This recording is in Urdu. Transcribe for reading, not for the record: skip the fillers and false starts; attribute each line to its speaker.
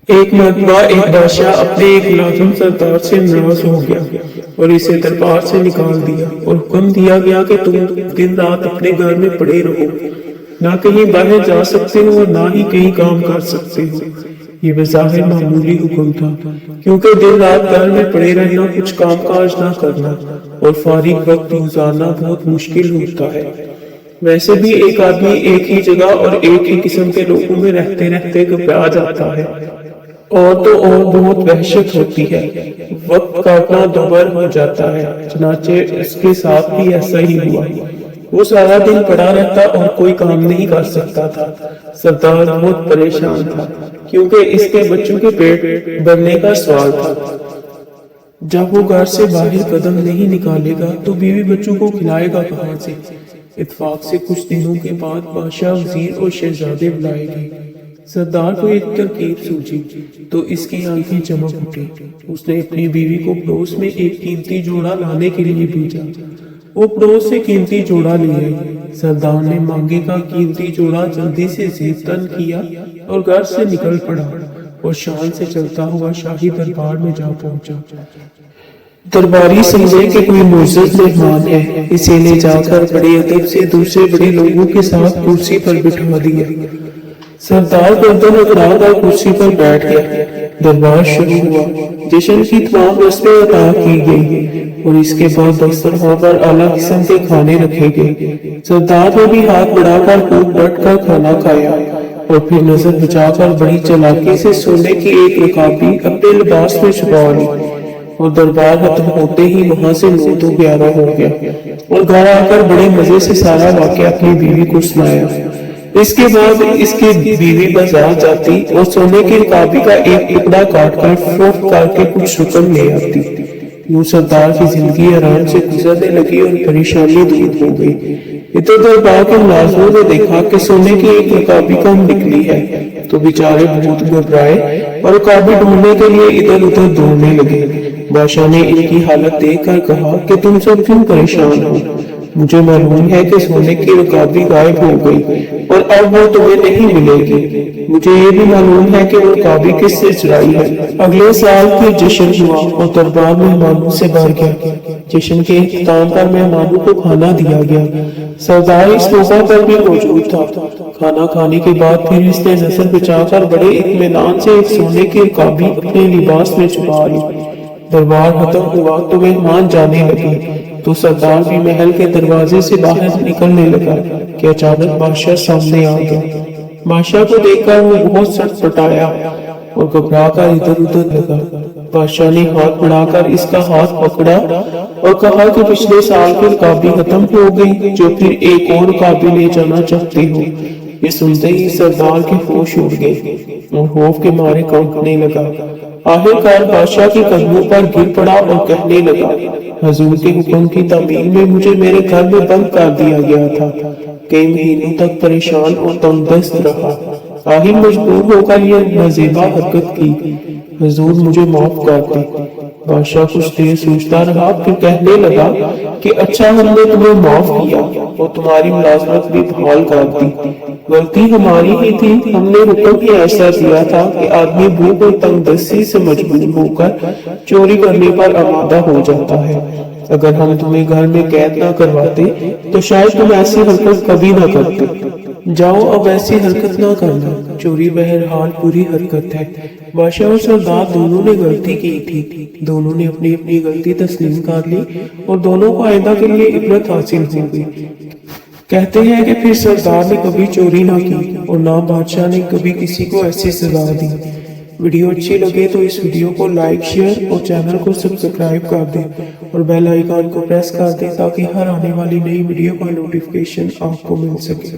Speaker 1: ایک مرتبہ ایک بادشاہ اپنے ایک ملازم سردار سے ناراض ہو گیا اور اسے دربار سے نکال دیا اور حکم دیا گیا کہ تم دن رات اپنے گھر میں پڑے رہو، نہ کہیں باہر جا سکتے ہو اور نہ ہی کہیں کام کر سکتے ہو۔ یہ بظاہر معمولی حکم تھا، کیونکہ دن رات گھر میں پڑے رہنا، کچھ کام کاج نہ کرنا اور فارغ وقت گزارنا بہت مشکل ہوتا ہے۔ ویسے بھی ایک آدمی ایک ہی جگہ اور ایک ہی قسم کے لوگوں میں رہتے رہتے گھبرا جاتا ہے، اور تو اور بہت وحشت ہوتی ہے، وقت کاٹنا دوبر ہو جاتا ہے۔ چنانچہ اس کے ساتھ بھی ایسا ہی ہوا، وہ سارا دن پڑا رہتا اور کوئی کام نہیں کر سکتا تھا۔ سردار بہت پریشان تھا، کیونکہ اس کے بچوں کے پیٹ بھرنے کا سوال تھا۔ جب وہ گھر سے باہر قدم نہیں نکالے گا تو بیوی بچوں کو کھلائے گا کہاں سے؟ اتفاق سے کچھ دنوں کے بعد بادشاہ، وزیر اور شہزادے بلائے گئے۔ سردار کو ایک ترکیب سوچی تو اس کی آنکھیں چمک اٹھی۔ اس نے اپنی بیوی کو پڑوس میں ایک قیمتی جوڑا لانے کے لیے بھیجا۔ وہ پڑوس سے قیمتی جوڑا لے آئی۔ سردار نے مانگے کا قیمتی جوڑا جلدی سے زیب تن کیا اور گھر سے نکل پڑا اور شان سے چلتا ہوا شاہی دربار میں جا پہنچا۔ درباری سمجھے کہ کوئی معزز مہمان ہے، اسے لے جا کر بڑے ادب سے دوسرے بڑے لوگوں کے ساتھ کرسی پر بٹھا دیا۔ سردار گردن اکڑا کر کرسی پر بیٹھ گیا۔ دربار شروع ہوا، جشن کی تمام رسمیں ادا کی گئی اور اس کے بعد دسترخوان پر اعلیٰ قسم کے کھانے رکھے گئے۔ سردار نے بھی ہاتھ بڑھا کر خوب بٹ کر کھانا کھایا اور پھر نظر بچا کر بڑی چالاکی سے سونے کی ایک رکابی اپنے لباس میں چھپا لی اور دربار ختم ہوتے ہی وہاں سے 9 تو 11 ہو گیا اور گھر آ کر بڑے مزے سے سارا واقعہ اپنی بیوی کو سنایا۔ اس کے بعد اس کی بیوی بازار جاتی اور سونے کی رکابی کا ایک ٹکڑا کاٹ کر فروخت کر کے کچھ رقم لے آتی۔ یوں سردار کی زندگی آرام سے گزرنے لگی اور پریشانی دور ہو گئی۔ ادھر دربار کے ملازموں نے دیکھا کہ سونے کی ایک رکابی کم نکلی ہے تو بیچارے بہت گھبرائے اور رکابی ڈھونڈنے کے لیے ادھر ادھر دوڑنے لگے۔ بادشاہ نے ان کی حالت دیکھ کر کہا کہ تم سب کیوں پریشان ہو؟ مجھے معلوم ہے کہ سونے کی رکابی غائب ہو گئی اور اب وہ تمہیں نہیں ملے گی۔ مجھے یہ بھی معلوم ہے کہ وہ رکابی کس سے چرائی ہے۔ اگلے سال پھر جشن ہوا اور دربار مہمانوں سے بھر گیا۔ جشن کے اختتام پر مہمانوں کو کھانا دیا گیا۔ سردار اس موقع پر بھی موجود تھا۔ کھانا کھانے کے بعد پھر اس نے نظر بچا کر بڑے اطمینان سے ایک سونے کی رکابی اپنے لباس میں چھپا لی۔ دربار ختم ہوا تو مہمان جانے لگے تو سردار بھی محل کے دروازے سے باہر نکلنے لگا کہ اچانک بادشاہ سامنے آ گیا۔ بادشاہ کو دیکھ کر وہ بہت سٹ پٹایا اور گھبرا کر ادھر ادھر لگا۔ بادشاہ نے ہاتھ بڑھا کر اس کا ہاتھ پکڑا اور کہا کہ پچھلے سال کی رکابی ختم ہو گئی، جو پھر ایک اور رکابی لے جانا چاہتے ہو؟ یہ سنتے ہی سردار کے ہوش اڑ گئے اور خوف کے مارے کانپنے لگا۔ آخرکار بادشاہ کے قدموں پر گر پڑا اور کہنے لگا، حضور کے حکم کی تعمیل میں مجھے میرے گھر میں بند کر دیا گیا تھا۔ کئی مہینوں تک پریشان اور تنگ دست رہا، آخر مجبور ہو کر یہ نازیبا حرکت کی۔ حضور مجھے معاف کر دے۔ بادشاہ کچھ دیر سوچتا رہا، پھر کہنے لگا کہ اچھا، ہم نے تمہیں معاف کیا اور تمہاری ملازمت بھی بحال کر دی۔ غلطی ہماری ہی تھی، ہم نے حکم ہی ایسا دیا تھا کہ آدمی بھوک اور تنگ دستی سے مجبور ہو کر چوری کرنے پر آمادہ ہو جاتا ہے۔ اگر ہم تمہیں گھر میں قید نہ کرواتے تو شاید تم ایسی حرکت کبھی نہ کرتے۔ جاؤ، اب ایسی حرکت نہ کرنا، چوری بہرحال بری حرکت ہے۔ بادشاہ اور سردار دونوں نے غلطی کی تھی، دونوں نے اپنی اپنی غلطی تسلیم کر لی اور دونوں کو آئندہ کے لیے عبرت حاصل ہو گئی۔ کہتے ہیں کہ پھر سردار نے کبھی چوری نہ کی اور نہ بادشاہ نے کبھی کسی کو ایسی سزا دی۔ ویڈیو اچھی لگے تو اس ویڈیو کو لائک، شیئر اور چینل کو سبسکرائب کر دیں اور بیل آئیکن کو پریس کر دیں تاکہ ہر آنے والی نئی ویڈیو کا نوٹیفیکیشن آپ کو مل سکے۔